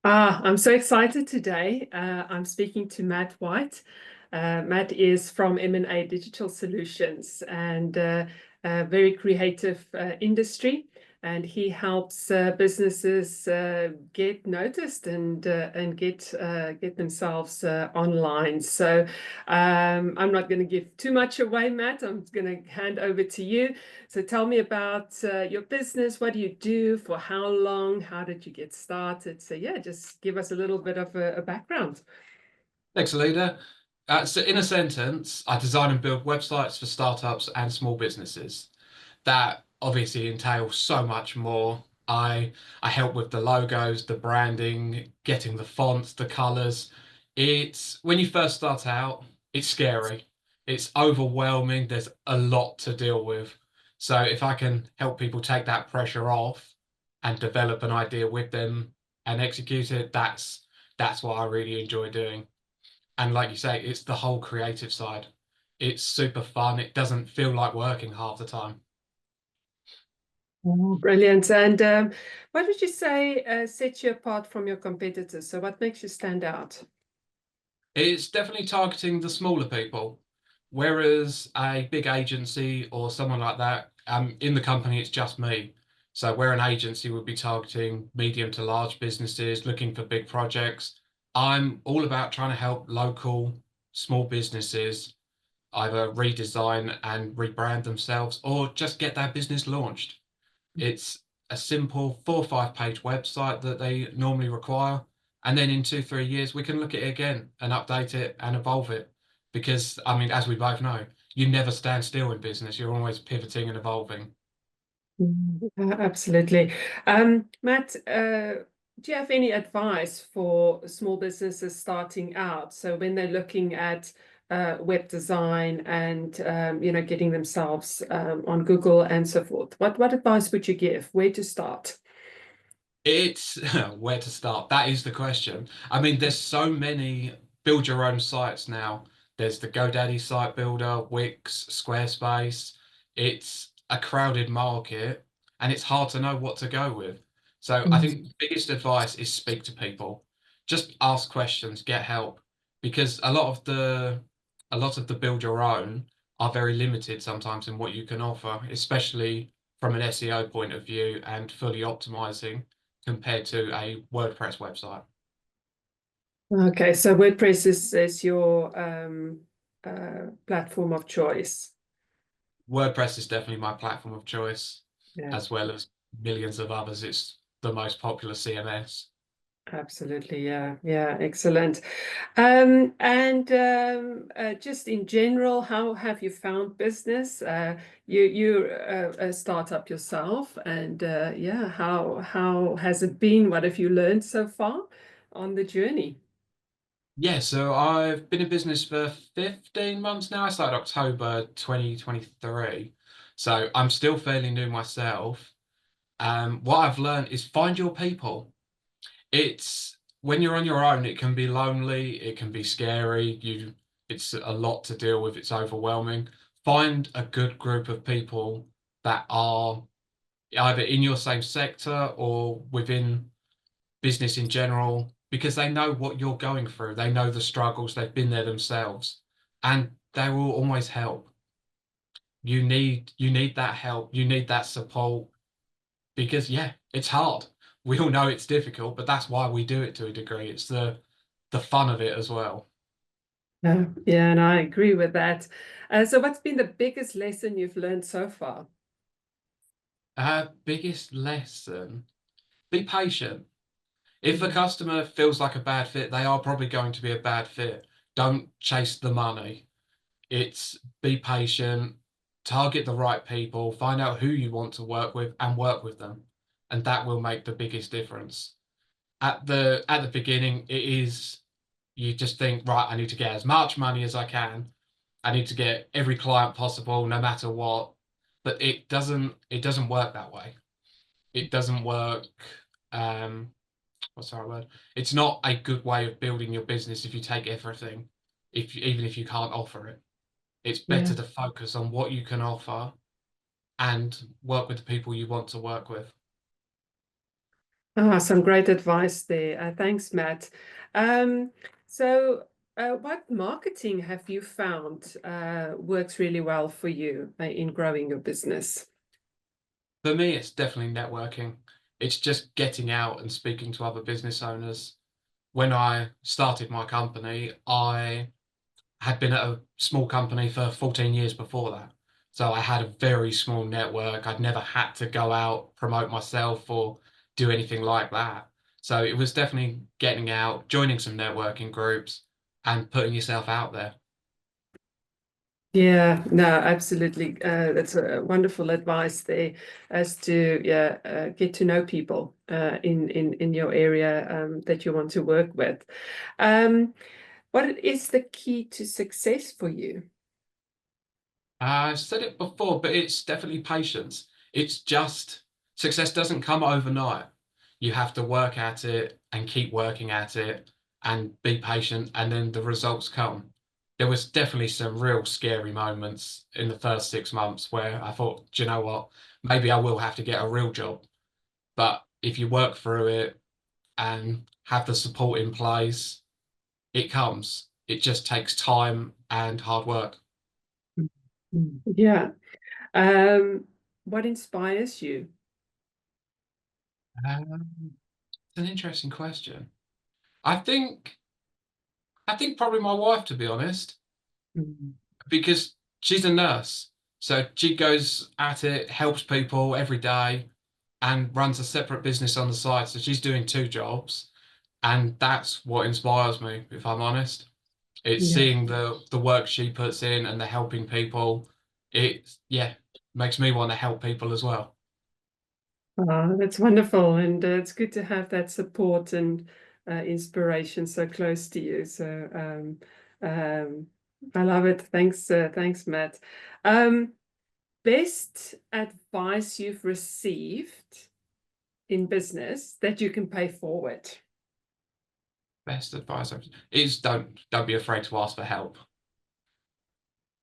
I'm so excited today. I'm speaking to Matt White. Matt is from M&A Digital Solutions and a very creative industry. And he helps businesses get noticed and get themselves online. So I'm not going to give too much away, Matt. I'm going to hand over to you. So tell me about your business. What do you do? For how long? How did you get started? So yeah, just give us a little bit of a background. Thanks, Alida. So in a sentence, I design and build websites for startups and small businesses. That obviously entails so much more. I help with the logos, the branding, getting the fonts, the colors. It's when you first start out, it's scary. It's overwhelming. There's a lot to deal with. So if I can help people take that pressure off and develop an idea with them and execute it, that's what I really enjoy doing. And like you say, it's the whole creative side. It's super fun. It doesn't feel like working half the time. Oh, brilliant. And what would you say sets you apart from your competitors? So what makes you stand out? It's definitely targeting the smaller people, whereas a big agency or someone like that, in the company, it's just me. So where an agency would be targeting medium to large businesses looking for big projects, I'm all about trying to help local small businesses either redesign and rebrand themselves or just get their business launched. It's a simple 4 or 5 page website that they normally require. And then in 2, 3 years, we can look at it again and update it and evolve it. Because, I mean, as we both know, you never stand still in business. You're always pivoting and evolving. Absolutely. Matt, do you have any advice for small businesses starting out? So when they're looking at web design and getting themselves on Google and so forth, what advice would you give? Where to start? It's where to start. That is the question. I mean, there's so many build your own sites now. There's the GoDaddy site builder, Wix, Squarespace. It's a crowded market and it's hard to know what to go with. So I think the biggest advice is speak to people. Just ask questions, get help. Because a lot of the build your own are very limited sometimes in what you can offer, especially from an SEO point of view and fully optimizing compared to a WordPress website. Okay, so WordPress is your platform of choice. WordPress is definitely my platform of choice, Yeah. as well as millions of others. It's the most popular CMS. Absolutely, yeah, yeah, excellent. And just in general, how have you found business? You're a startup yourself, and yeah, how has it been? What have you learned so far on the journey? Yeah, so I've been in business for 15 months now. I started October 2023. So I'm still fairly new myself. What I've learned is find your people. It's when you're on your own, it can be lonely, it can be scary, it's a lot to deal with, it's overwhelming. Find a good group of people that are either in your same sector or within business in general, because they know what you're going through, they know the struggles, they've been there themselves, and they will always help. You need that help, you need that support because yeah, it's hard. We all know it's difficult, but that's why we do it to a degree. It's the fun of it as well. Yeah, yeah, and I agree with that. So what's been the biggest lesson you've learned so far? Biggest lesson, be patient. If a Mm. customer feels like a bad fit, they are probably going to be a bad fit. Don't chase the money. It's be patient, target the right people, find out who you want to work with and work with them. And that will make the biggest difference. At the beginning, it is you just think, right, I need to get as much money as I can. I need to get every client possible, no matter what. But it doesn't work that way. It doesn't work. Um, what's the right word? It's not a good way of building your business if you take everything, even if you can't offer it. It's better Yeah. to focus on what you can offer and work with the people you want to work with. Some great advice there. Thanks, Matt. Um, so, what marketing have you found works really well for you in growing your business? For me, it's definitely networking. It's just getting out and speaking to other business owners. When I started my company, I had been at a small company for 14 years before that. So I had a very small network. I'd never had to go out, promote myself, or do anything like that. So it was definitely getting out, joining some networking groups, and putting yourself out there. Yeah, no, absolutely. That's a wonderful advice there as to get to know people in your area that you want to work with. Um, what is the key to success for you? I said it before, but it's definitely patience. It's just success doesn't come overnight. You have to work at it and keep working at it and be patient, and then the results come. There was definitely some real scary moments in the first 6 months where I thought, do you know what? Maybe I will have to get a real job. But if you work through it and have the support in place, it comes. It just takes time and hard work. Yeah. Um, what inspires you? It's an interesting question. I think I think probably my wife, to be honest, Mm. because she's a nurse. So she goes at it, helps people every day, and runs a separate business on the side. So she's doing two jobs, and that's what inspires me, if I'm honest. It's Yeah. seeing the work she puts in and the helping people. It, yeah, makes me want to help people as well. That's wonderful, and it's good to have that support and inspiration so close to you. So I love it. Thanks, Matt. Um, best advice you've received in business that you can pay forward? Best advice is don't be afraid to ask for help.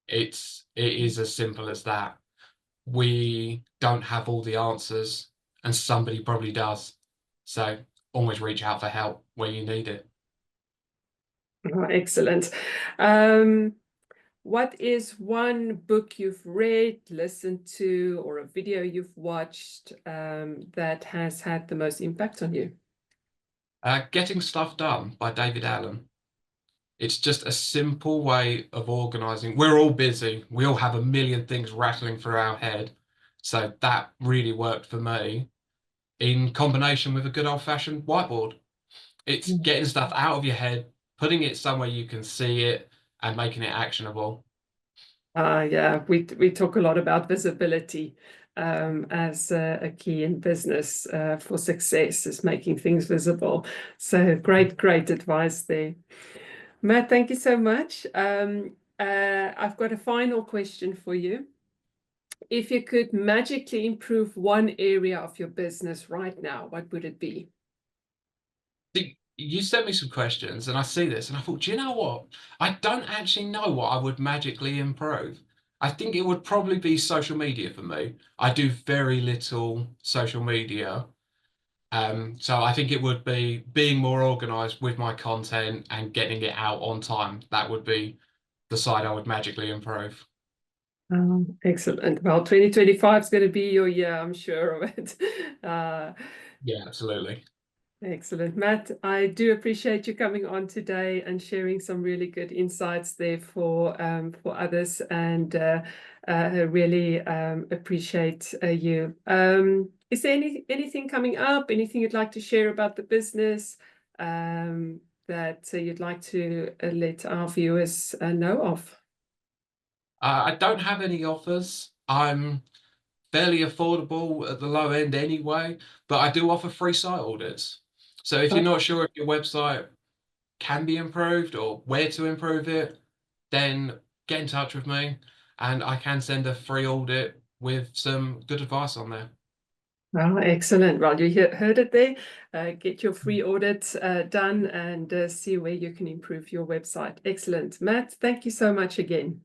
It is as simple as that. We don't have all the answers, and somebody probably does. So always reach out for help where you need it. Excellent. Um, what is one book you've read, listened to, or a video you've watched that has had the most impact on you? Getting Stuff Done by David Allen. It's just a simple way of organizing. We're all busy. We all have a million things rattling through our head. So that really worked for me in combination with a good old-fashioned whiteboard. It's getting stuff out of your head, putting it somewhere you can see it, and making it actionable. Yeah, we talk a lot about visibility as a key in business for success, is making things visible. So great advice there. Matt, thank you so much. I've got a final question for you. If you could magically improve one area of your business right now, what would it be? See, you sent me some questions and I see this and I thought, do you know what? I don't actually know what I would magically improve. I think it would probably be social media for me. I do very little social media. So I think it would be being more organized with my content and getting it out on time. That would be the side I would magically improve. Excellent. Well, 2025 is going to be your year, I'm sure of it. Uh, Yeah, absolutely. Excellent. Matt, I do appreciate you coming on today and sharing some really good insights there for others, and really appreciate you. Is there anything coming up, anything you'd like to share about the business that you'd like to let our viewers know of? I don't have any offers. I'm fairly affordable at the low end anyway, but I do offer free site audits. So if you're not sure if your website can be improved or where to improve it, then get in touch with me and I can send a free audit with some good advice on there. Oh, excellent. Well, you heard it there. Get your free audit done and see where you can improve your website. Excellent. Matt, thank you so much again.